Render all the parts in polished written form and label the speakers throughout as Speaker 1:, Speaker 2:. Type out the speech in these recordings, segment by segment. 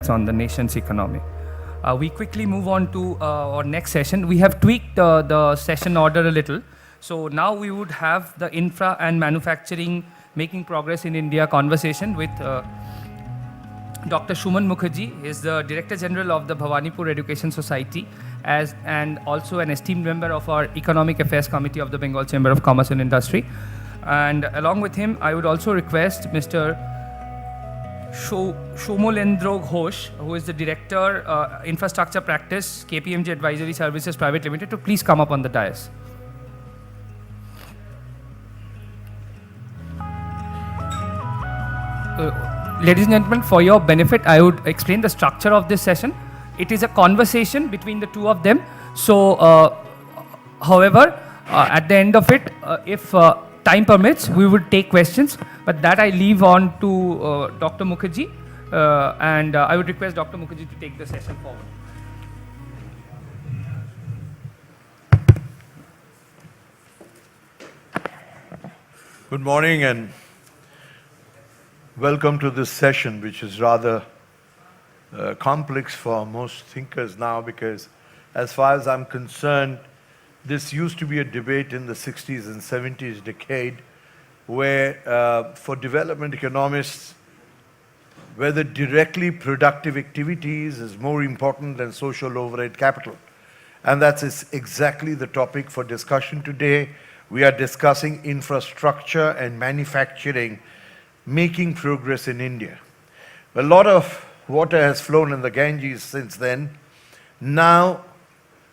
Speaker 1: on the nation's economy. We quickly move on to our next session. We have tweaked the session order a little. So now we would have the infra and manufacturing making progress in India conversation with Dr. Shuman Mukherjee. He is the Director General of the Bhawanipur Education Society and also an esteemed member of our Economic Affairs Committee of the Bengal Chamber of Commerce and Industry. And along with him, I would also request Mr. Shomolendro Ghosh, who is the Director, Infrastructure Practice, KPMG Advisory Services Private Limited, to please come up on the dais. Ladies and gentlemen, for your benefit, I would explain the structure of this session. It is a conversation between the two of them. So, however, at the end of it, if time permits, we would take questions, but that I leave on to Dr. Mukherjee, and I would request Dr. Mukherjee to take the session forward.
Speaker 2: Good morning and welcome to this session, which is rather complex for most thinkers now, because as far as I'm concerned, this used to be a debate in the 60s and 70s decade where for development economists, whether directly productive activities is more important than social overhead capital. And that's exactly the topic for discussion today. We are discussing infrastructure and manufacturing making progress in India. A lot of water has flown in the Ganges since then. Now,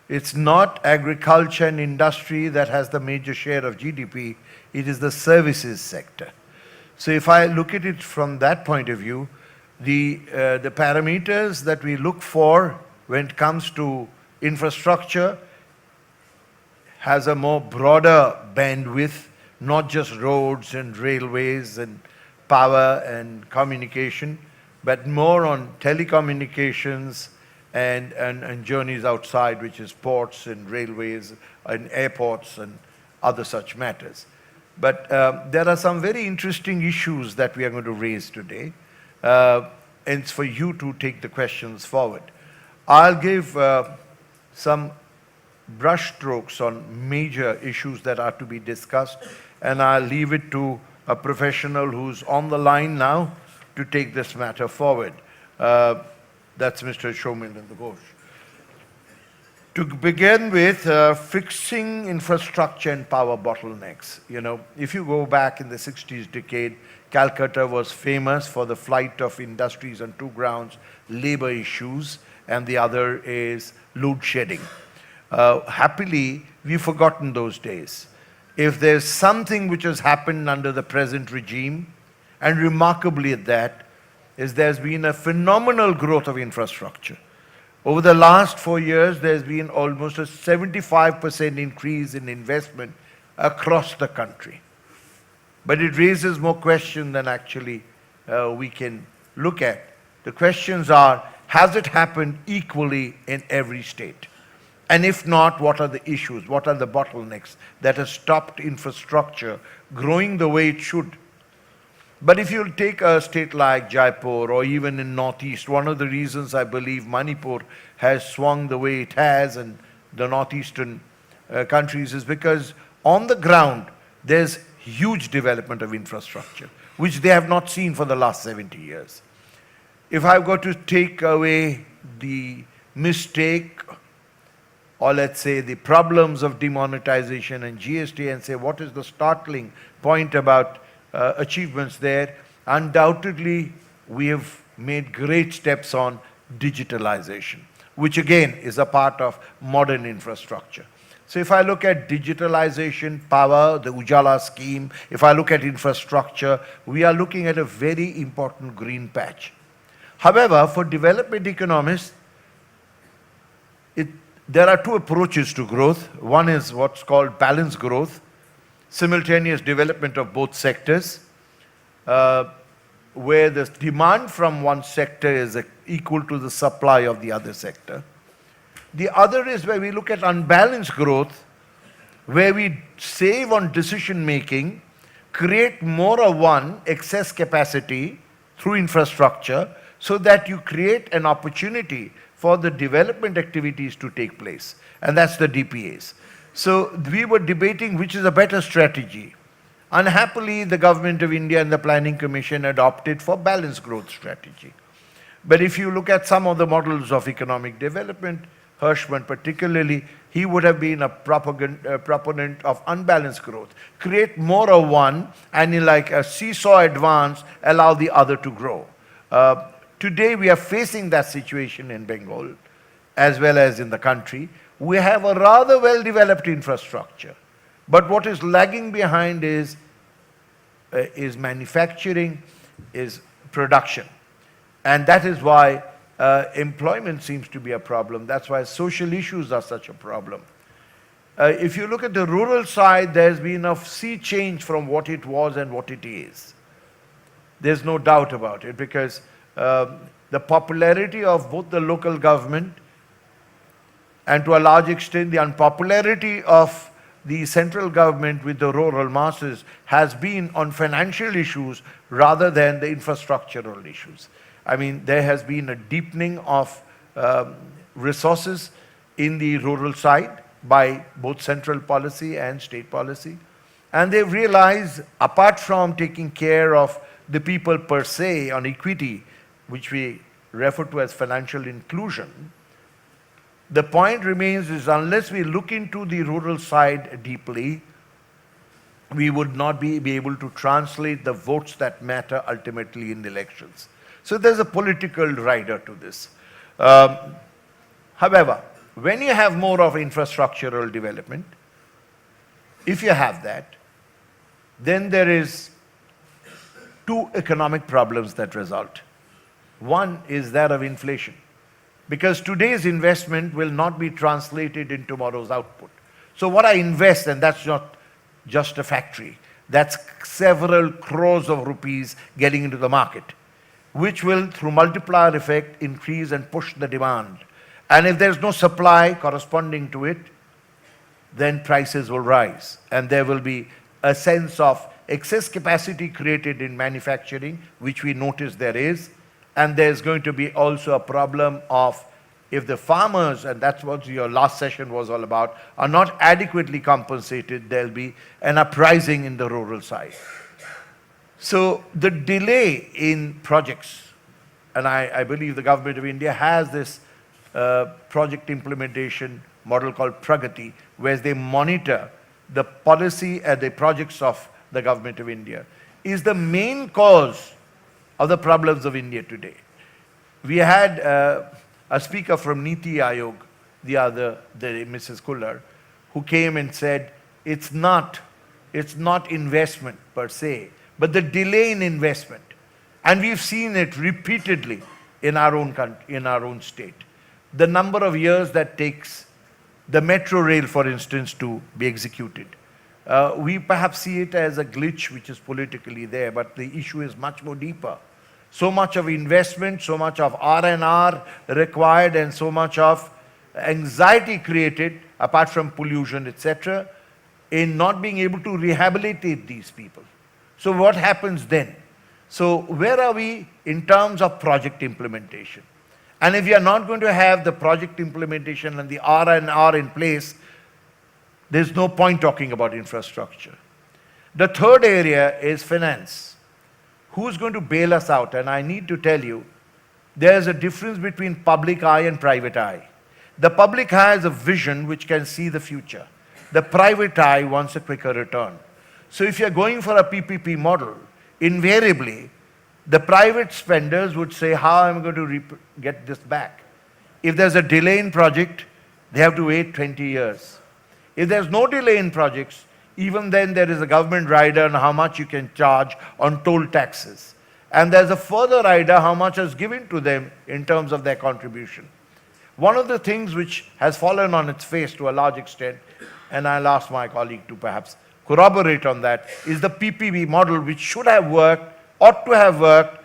Speaker 2: it's not agriculture and industry that has the major share of GDP, it is the services sector. So if I look at it from that point of view, the parameters that we look for when it comes to infrastructure has a more broader bandwidth, not just roads and railways and power and communication, but more on telecommunications and journeys outside, which is ports and railways and airports and other such matters. But there are some very interesting issues that we are going to raise today, and it's for you to take the questions forward. I'll give some brushstrokes on major issues that are to be discussed, and I'll leave it to a professional who's on the line now to take this matter forward. That's Mr. Shomolendro Ghosh. To begin with, fixing infrastructure and power bottlenecks. You know, if you go back in the 60s decade, Calcutta was famous for the flight of industries on two grounds, labor issues, and the other is load shedding. Happily, we've forgotten those days. If there's something which has happened under the present regime, and remarkably at that, is there's been a phenomenal growth of infrastructure. Over the last 4 years, there's been almost a 75% increase in investment across the country. But it raises more questions than actually we can look at. The questions are, has it happened equally in every state? And if not, what are the issues? What are the bottlenecks that have stopped infrastructure growing the way it should? But if you take a state like Jaipur or even in Northeast, one of the reasons I believe Manipur has swung the way it has and the northeastern countries is because on the ground there's huge development of infrastructure, which they have not seen for the last 70 years. If I've got to take away the mistake or let's say the problems of demonetization and GST and say what is the startling point about achievements there, undoubtedly we have made great steps on digitalization, which again is a part of modern infrastructure. So if I look at digitalization, power, the Ujala scheme, if I look at infrastructure, we are looking at a very important green patch. However, for development economists, there are two approaches to growth. One is what's called balanced growth, simultaneous development of both sectors, where the demand from one sector is equal to the supply of the other sector. The other is where we look at unbalanced growth, where we save on decision making, create more of one excess capacity through infrastructure, so that you create an opportunity for the development activities to take place. And that's the DPAs. So we were debating which is a better strategy. Unhappily, the Government of India and the Planning Commission adopted for balanced growth strategy. But if you look at some of the models of economic development, Hirschman particularly, he would have been a proponent of unbalanced growth. Create more of one, and in like a seesaw advance, allow the other to grow. Today we are facing that situation in Bengal, as well as in the country. We have a rather well-developed infrastructure. But what is lagging behind is manufacturing, is production. And that is why employment seems to be a problem. That's why social issues are such a problem. If you look at the rural side, there's been a sea change from what it was and what it is. There's no doubt about it, because the popularity of both the local government and to a large extent the unpopularity of the central government with the rural masses has been on financial issues rather than the infrastructural issues. I mean, there has been a deepening of resources in the rural side by both central policy and state policy. And they've realized, apart from taking care of the people per se on equity, which we refer to as financial inclusion, the point remains is unless we look into the rural side deeply, we would not be able to translate the votes that matter ultimately in elections. So there's a political rider to this. However, when you have more of infrastructural development, if you have that, then there is two economic problems that result. One is that of inflation, because today's investment will not be translated in tomorrow's output. So what I invest, and that's not just a factory, that's several crores of rupees getting into the market, which will, through multiplier effect, increase and push the demand. And if there's no supply corresponding to it, then prices will rise. And there will be a sense of excess capacity created in manufacturing, which we notice there is. And there's going to be also a problem of if the farmers, and that's what your last session was all about, are not adequately compensated, there'll be an uprising in the rural side. So the delay in projects, and I believe the Government of India has this project implementation model called Pragati, where they monitor the policy and the projects of the Government of India, is the main cause of the problems of India today. We had a speaker from Niti Aayog, Mrs. Kullar, who came and said, it's not investment per se, but the delay in investment. And we've seen it repeatedly in our own country, in our own state. The number of years that takes the metro rail, for instance, to be executed. We perhaps see it as a glitch which is politically there, but the issue is much more deeper. So much of investment, so much of R&R required, and so much of anxiety created, apart from pollution, etc., in not being able to rehabilitate these people. So what happens then? So where are we in terms of project implementation? And if you are not going to have the project implementation and the R&R in place, there's no point talking about infrastructure. The third area is finance. Who's going to bail us out? And I need to tell you, there's a difference between public eye and private eye. The public eye has a vision which can see the future. The private eye wants a quicker return. So if you're going for a PPP model, invariably, the private spenders would say, how am I going to get this back? If there's a delay in project, they have to wait 20 years. If there's no delay in projects, even then there is a government rider on how much you can charge on toll taxes. And there's a further rider how much is given to them in terms of their contribution. One of the things which has fallen on its face to a large extent, and I'll ask my colleague to perhaps corroborate on that, is the PPP model, which should have worked, ought to have worked,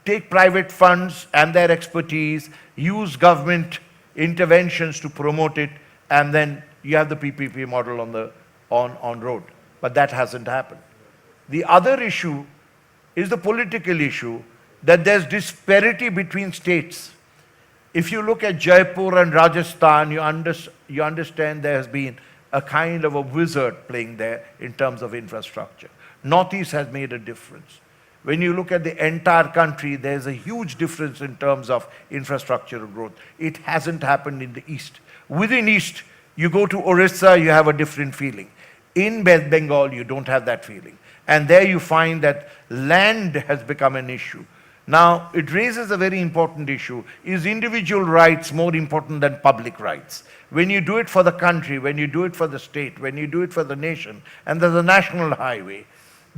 Speaker 2: take private funds and their expertise, use government interventions to promote it, and then you have the PPP model on road. But that hasn't happened. The other issue is the political issue, that there's disparity between states. If you look at Jaipur and Rajasthan, you understand there has been a kind of a wizard playing there in terms of infrastructure. Northeast has made a difference. When you look at the entire country, there's a huge difference in terms of infrastructural growth. It hasn't happened in the East. Within East, you go to Orissa, you have a different feeling. In West Bengal, you don't have that feeling. And there you find that land has become an issue. Now, it raises a very important issue. Is individual rights more important than public rights? When you do it for the country, when you do it for the state, when you do it for the nation, and there's a national highway,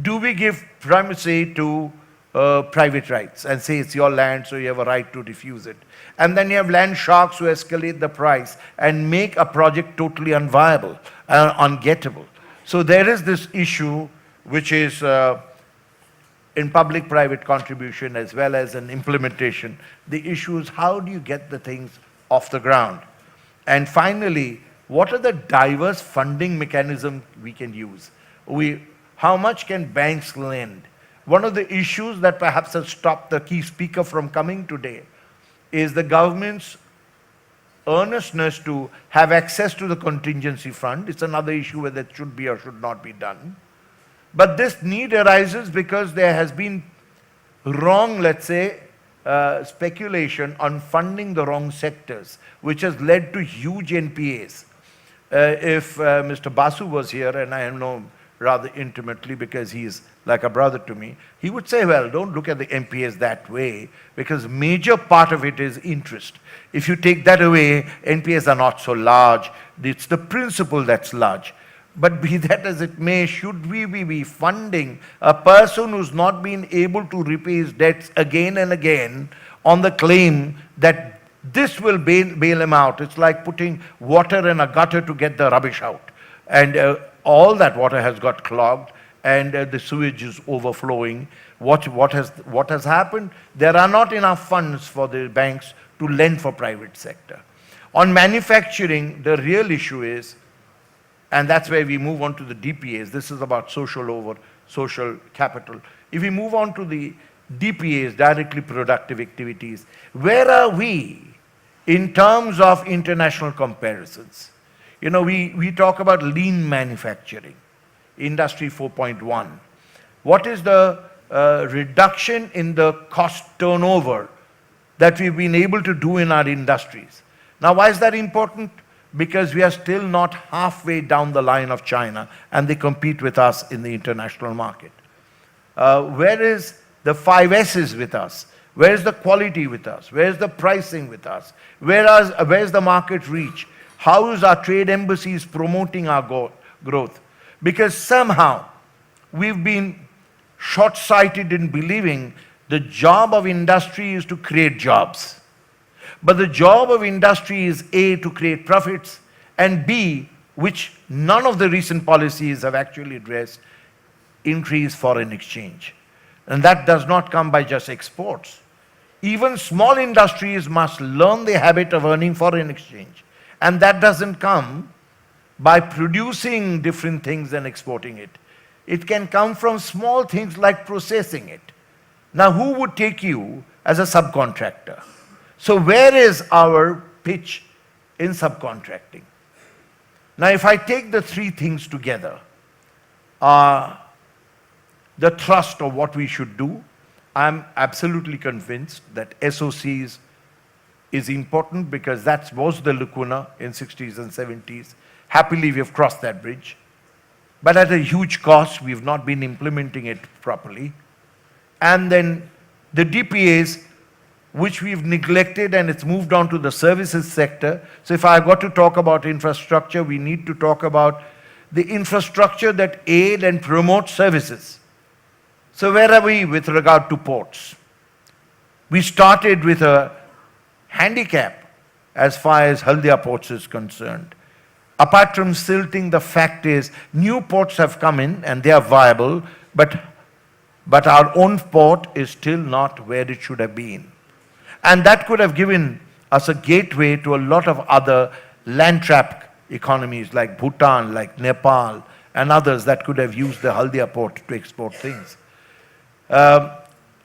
Speaker 2: do we give primacy to private rights and say it's your land, so you have a right to refuse it? And then you have land sharks who escalate the price and make a project totally unviable, ungettable. So there is this issue which is in public-private contribution as well as in implementation. The issue is how do you get the things off the ground? And finally, what are the diverse funding mechanisms we can use? How much can banks lend? One of the issues that perhaps has stopped the key speaker from coming today is the government's earnestness to have access to the contingency fund. It's another issue whether it should be or should not be done. But this need arises because there has been wrong, let's say, speculation on funding the wrong sectors, which has led to huge NPAs. If Mr. Basu was here, and I know him rather intimately because he's like a brother to me, he would say, well, don't look at the NPAs that way because major part of it is interest. If you take that away, NPAs are not so large. It's the principle that's large. But be that as it may, should we be funding a person who's not been able to repay his debts again and again on the claim that this will bail him out? It's like putting water in a gutter to get the rubbish out. And all that water has got clogged and the sewage is overflowing. What has happened? There are not enough funds for the banks to lend for private sector. On manufacturing, the real issue is, and that's where we move on to the DPAs. This is about social capital. If we move on to the DPAs, directly productive activities, where are we in terms of international comparisons? You know, we talk about lean manufacturing, Industry 4.1. What is the reduction in the cost turnover that we've been able to do in our industries? Now, why is that important? Because we are still not halfway down the line of China and they compete with us in the international market. Where is the 5 S's with us? Where is the quality with us? Where is the pricing with us? Where is the market reach? How is our trade embassies promoting our growth? Because somehow we've been short-sighted in believing the job of industry is to create jobs. But the job of industry is A, to create profits, and B, which none of the recent policies have actually addressed, increase foreign exchange. And that does not come by just exports. Even small industries must learn the habit of earning foreign exchange. And that doesn't come by producing different things and exporting it. It can come from small things like processing it. Now, who would take you as a subcontractor? So where is our pitch in subcontracting? Now, if I take the 3 things together, the thrust of what we should do, I'm absolutely convinced that SOCs is important because that was the lacuna in 60s and 70s. Happily, we have crossed that bridge. But at a huge cost, we've not been implementing it properly. And then the DPAs, which we've neglected, and it's moved on to the services sector. So if I've got to talk about infrastructure, we need to talk about the infrastructure that aid and promote services. So where are we with regard to ports? We started with a handicap as far as Haldia ports is concerned. Apart from silting, the fact is new ports have come in and they are viable, but our own port is still not where it should have been. And that could have given us a gateway to a lot of other land-trapped economies like Bhutan, like Nepal, and others that could have used the Haldia port to export things.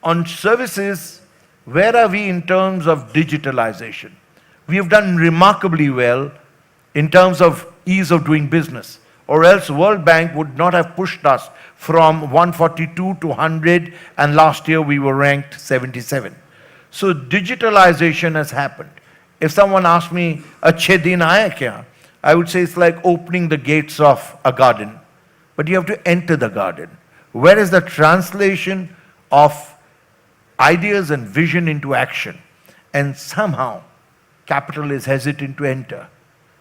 Speaker 2: On services, where are we in terms of digitalization? We have done remarkably well in terms of ease of doing business, or else World Bank would not have pushed us from 142 to 100, and last year we were ranked 77. So digitalization has happened. If someone asked me, "Achhe din aaya kya?" I would say it's like opening the gates of a garden, but you have to enter the garden. Where is the translation of ideas and vision into action? And somehow, capital is hesitant to enter.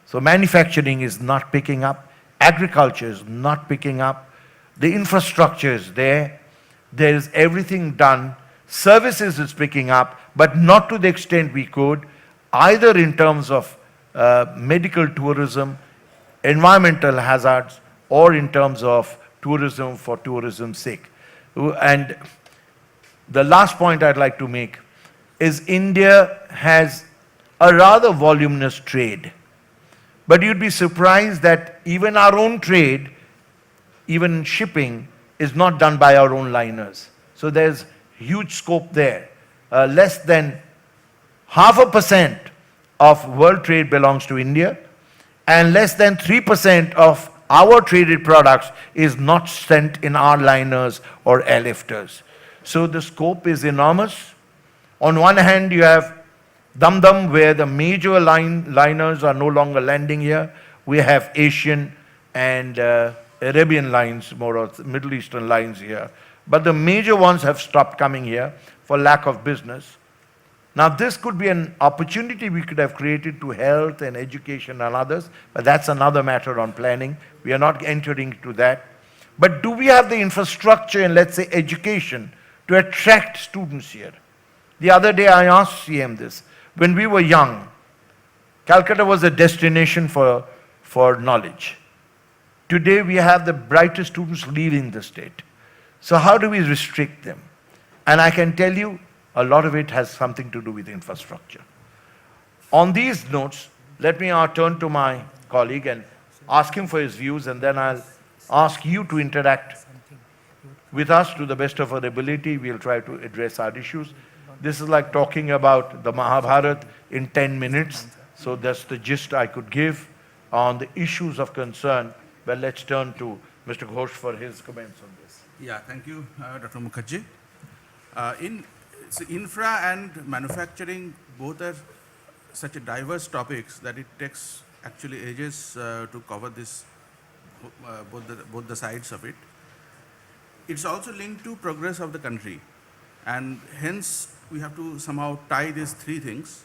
Speaker 2: So manufacturing is not picking up, agriculture is not picking up, the infrastructure is there, there is everything done, services is picking up, but not to the extent we could, either in terms of medical tourism, environmental hazards, or in terms of tourism for tourism's sake. And the last point I'd like to make is India has a rather voluminous trade. But you'd be surprised that even our own trade, even shipping, is not done by our own liners. So there's huge scope there. Less than 0.5% of world trade belongs to India, and less than 3% of our traded products is not sent in our liners or airlifters. So the scope is enormous. On one hand, you have Dum, where the major liners are no longer landing here. We have Asian and Arabian lines, more or Middle Eastern lines here. But the major ones have stopped coming here for lack of business. Now this could be an opportunity we could have created to health and education and others, but that's another matter on planning. We are not entering into that. But do we have the infrastructure and, let's say, education to attract students here? The other day I asked CM this. When we were young, Calcutta was a destination for knowledge. Today we have the brightest students leaving the state. So how do we restrict them? And I can tell you, a lot of it has something to do with infrastructure. On these notes, let me now turn to my colleague and ask him for his views, and then I'll ask you to interact with us to the best of our ability. We'll try to address our issues. This is like talking about the Mahabharata in 10 minutes. So that's the gist I could give on the issues of concern. But let's turn to Mr. Ghosh for his comments on this.
Speaker 3: Yeah, thank you, Dr. Mukherjee. Infra and manufacturing both are such a diverse topics that it takes actually ages to cover this, both the sides of it. It's also linked to progress of the country, and hence we have to somehow tie these three things.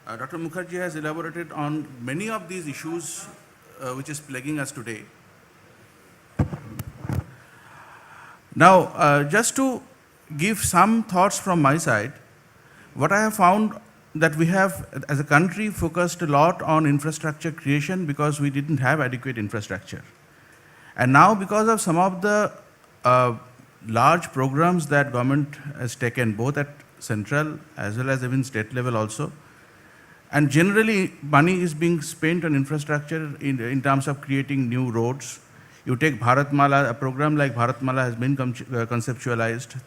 Speaker 3: Dr. Mukherjee has elaborated on many of these issues which is plaguing us today. Now, just to give some thoughts from my side, what I have found that we have, as a country, focused a lot on infrastructure creation because we didn't have adequate infrastructure. And now, because of some of the large programs that government has taken, both at central as well as even state level also, and generally money is being spent on infrastructure in terms of creating new roads. You take Bharatmala, a program like Bharatmala has been conceptualized.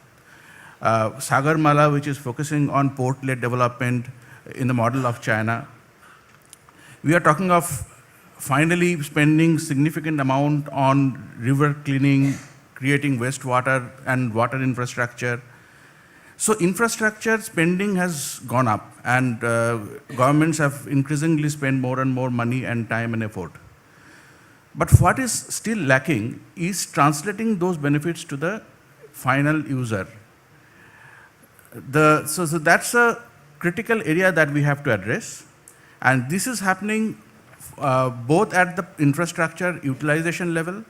Speaker 3: Sagarmala, which is focusing on port-led development in the model of China. We are talking of finally spending significant amount on river cleaning, creating wastewater and water infrastructure. So infrastructure spending has gone up, and governments have increasingly spent more and more money and time and effort. But what is still lacking is translating those benefits to the final user. So that's a critical area that we have to address, and this is happening both at the infrastructure utilization level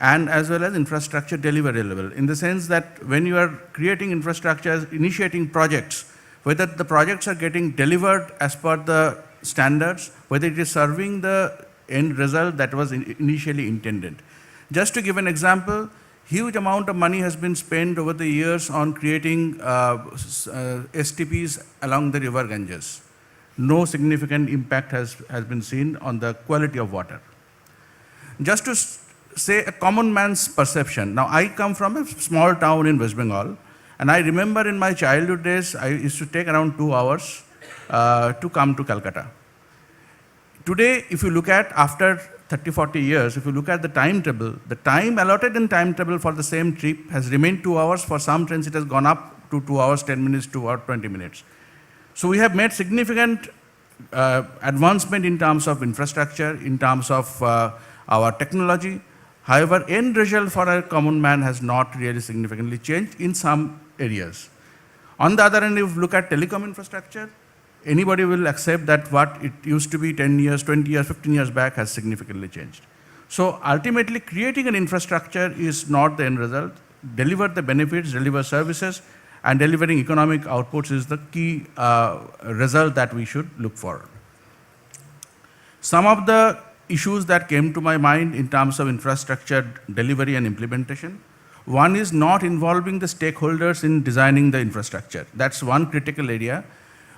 Speaker 3: and as well as infrastructure delivery level, in the sense that when you are creating infrastructure, initiating projects, whether the projects are getting delivered as per the standards, whether it is serving the end result that was initially intended. Just to give an example, huge amount of money has been spent over the years on creating STPs along the river Ganges. No significant impact has been seen on the quality of water. Just to say a common man's perception. Now, I come from a small town in West Bengal, And I remember in my childhood days, I used to take around 2 hours to come to Calcutta. Today, if you look at after 30, 40 years, if you look at the timetable, the time allotted in timetable for the same trip has remained 2 hours. For some trains, it has gone up to 2 hours, 10 minutes, 2 hours, 20 minutes. So we have made significant advancement in terms of infrastructure, in terms of our technology. However, end result for a common man has not really significantly changed in some areas. On the other hand, if you look at telecom infrastructure, anybody will accept that what it used to be 10 years, 20 years, 15 years back has significantly changed. So ultimately, creating an infrastructure is not the end result. Deliver the benefits, deliver services, and delivering economic outputs is the key result that we should look for. Some of the issues that came to my mind in terms of infrastructure delivery and implementation. One is not involving the stakeholders in designing the infrastructure. That's one critical area.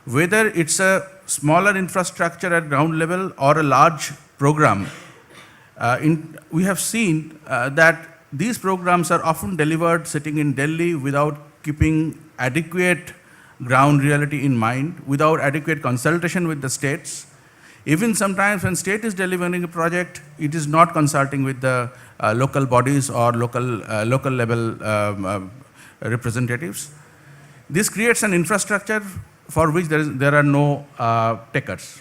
Speaker 3: Whether it's a smaller infrastructure at ground level or a large program, we have seen that these programs are often delivered sitting in Delhi without keeping adequate ground reality in mind, without adequate consultation with the states. Even sometimes when state is delivering a project, it is not consulting with the local bodies or local level representatives. This creates an infrastructure for which there are no takers.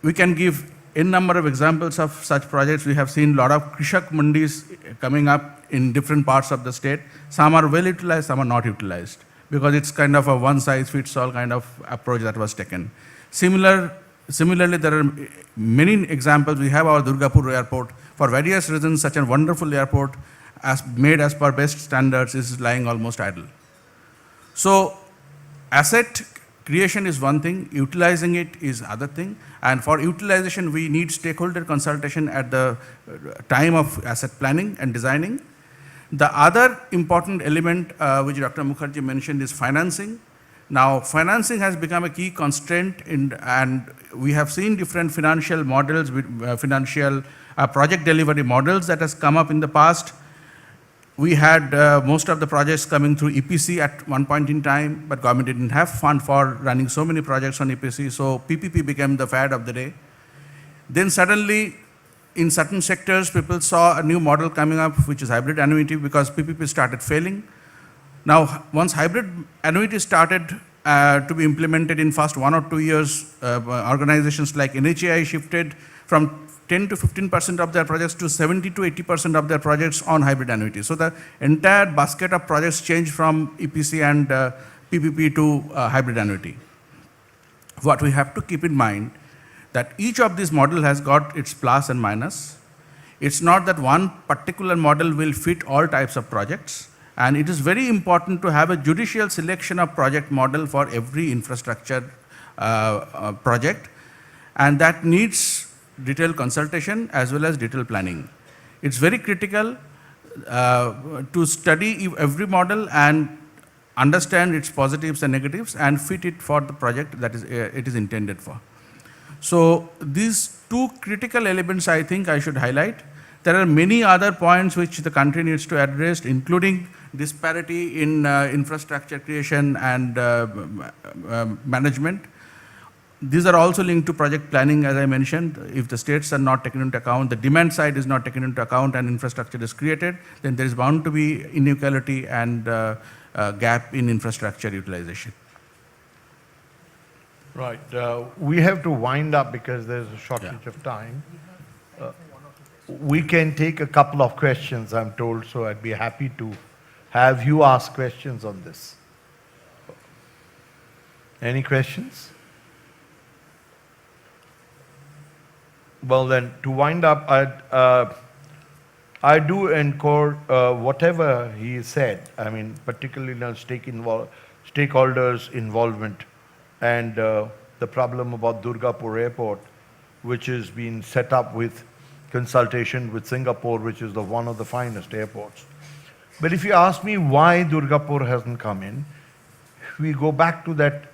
Speaker 3: We can give n number of examples of such projects. We have seen a lot of Krishak mandis coming up in different parts of the state. Some are well utilized, some are not utilized, because it's kind of a one-size-fits-all kind of approach that was taken. Similarly, there are many examples. We have our Durgapur airport. For various reasons, such a wonderful airport, made as per best standards, is lying almost idle. So, asset creation is one thing, utilizing it is other thing, and for utilization, we need stakeholder consultation at the time of asset planning and designing. The other important element which Dr. Mukherjee mentioned is financing. Now, financing has become a key constraint, and we have seen different financial models, financial project delivery models that has come up in the past. We had most of the projects coming through EPC at one point in time, but government didn't have fund for running so many projects on EPC, so PPP became the fad of the day. Then suddenly, in certain sectors, people saw a new model coming up, which is hybrid annuity, because PPP started failing. Now, once hybrid annuity started to be implemented in first 1 or 2 years, organizations like NHAI shifted from 10 to 15% of their projects to 70 to 80% of their projects on hybrid annuity. So the entire basket of projects changed from EPC and PPP to hybrid annuity. What we have to keep in mind that each of these models has got its plus and minus. It's not that one particular model will fit all types of projects. And it is very important to have a judicial selection of project model for every infrastructure project, and that needs detailed consultation as well as detailed planning. It's very critical to study every model and understand its positives and negatives and fit it for the project that it is intended for. So these two critical elements I think I should highlight. There are many other points which the country needs to address, including disparity in infrastructure creation and management. These are also linked to project planning, as I mentioned. If the states are not taken into account, the demand side is not taken into account, and infrastructure is created, then there is bound to be inequality and gap in infrastructure utilization.
Speaker 2: Right. We have to wind up because there's a shortage of time. We can take a couple of questions, I'm told, so I'd be happy to have you ask questions on this. Any questions? Well then, to wind up, I do encore whatever he said, I mean, particularly on stakeholders' involvement and the problem about Durgapur Airport, which has been set up with consultation with Singapore, which is one of the finest airports. But if you ask me why Durgapur hasn't come in, we go back to that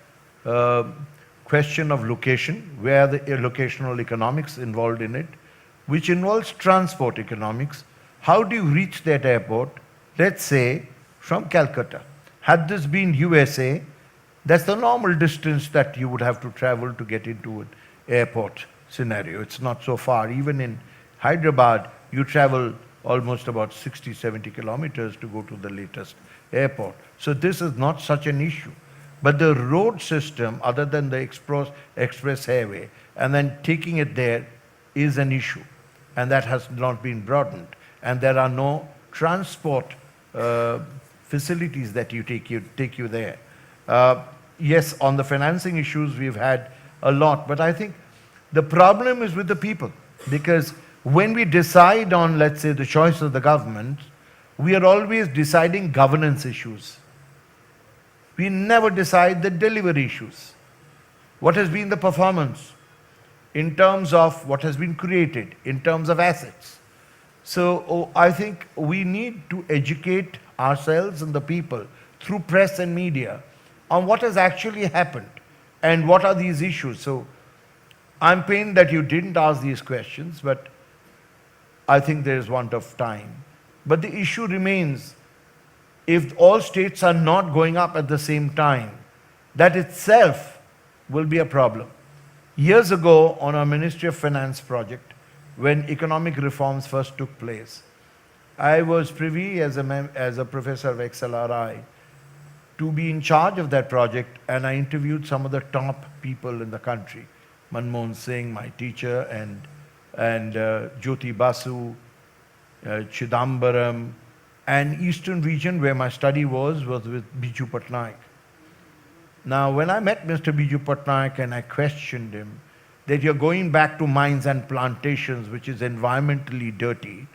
Speaker 2: question of location, where the locational economics involved in it, which involves transport economics. How do you reach that airport, let's say, from Calcutta. Had this been USA, that's the normal distance that you would have to travel to get into an airport scenario. It's not so far. Even in Hyderabad, you travel almost about 60, 70 kilometers to go to the latest airport. So this is not such an issue. But the road system, other than the express highway, and then taking it there is an issue. And that has not been broadened. And there are no transport facilities that take you there. Yes, on the financing issues, we've had a lot. But I think the problem is with the people. Because when we decide on, let's say, the choice of the government, we are always deciding governance issues. We never decide the delivery issues. What has been the performance in terms of what has been created, in terms of assets? So I think we need to educate ourselves and the people through press and media on what has actually happened and what are these issues. So I'm pained that you didn't ask these questions, but I think there is want of time. But the issue remains, if all states are not going up at the same time, that itself will be a problem. Years ago, on our Ministry of Finance project, when economic reforms first took place, I was privy as a professor of XLRI to be in charge of that project, and I interviewed some of the top people in the country. Manmohan Singh, my teacher, and Jyoti Basu, Chidambaram, and eastern region where my study was with Biju Patnaik. Now, when I met Mr. Biju Patnaik and I questioned him that you're going back to mines and plantations, which is environmentally dirty,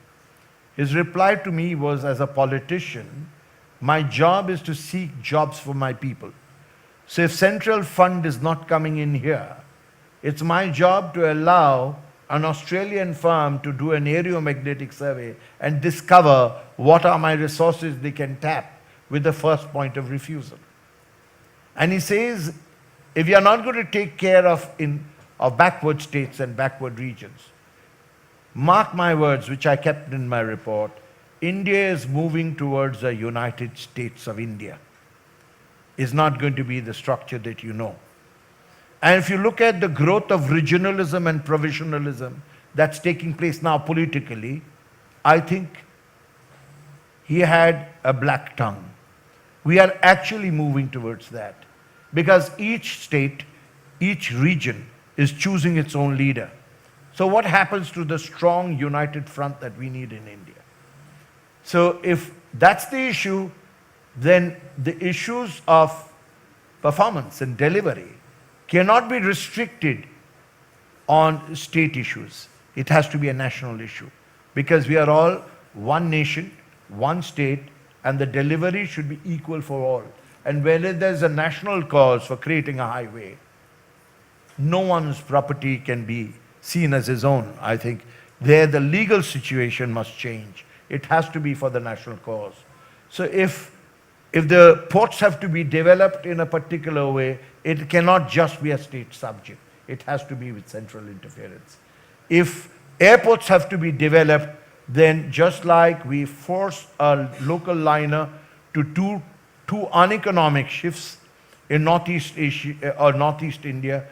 Speaker 2: his reply to me was, as a politician, my job is to seek jobs for my people. So if central fund is not coming in here, it's my job to allow an Australian firm to do an aeromagnetic survey and discover what are my resources they can tap with the first point of refusal. And he says, if you are not going to take care of backward states and backward regions, mark my words, which I kept in my report, India is moving towards a United States of India. It's not going to be the structure that you know. And if you look at the growth of regionalism and provisionalism that's taking place now politically, I think he had a black tongue. We are actually moving towards that because each state, each region is choosing its own leader. So what happens to the strong united front that we need in India? So if that's the issue, then the issues of performance and delivery cannot be restricted on state issues. It has to be a national issue because we are all one nation, one state, and the delivery should be equal for all. And whether there's a national cause for creating a highway, no one's property can be seen as his own. I think there the legal situation must change. It has to be for the national cause. So if the ports have to be developed in a particular way, it cannot just be a state subject. It has to be with central interference. If airports have to be developed, then just like we force a local liner to do two uneconomic shifts in Northeast Asia or Northeast India,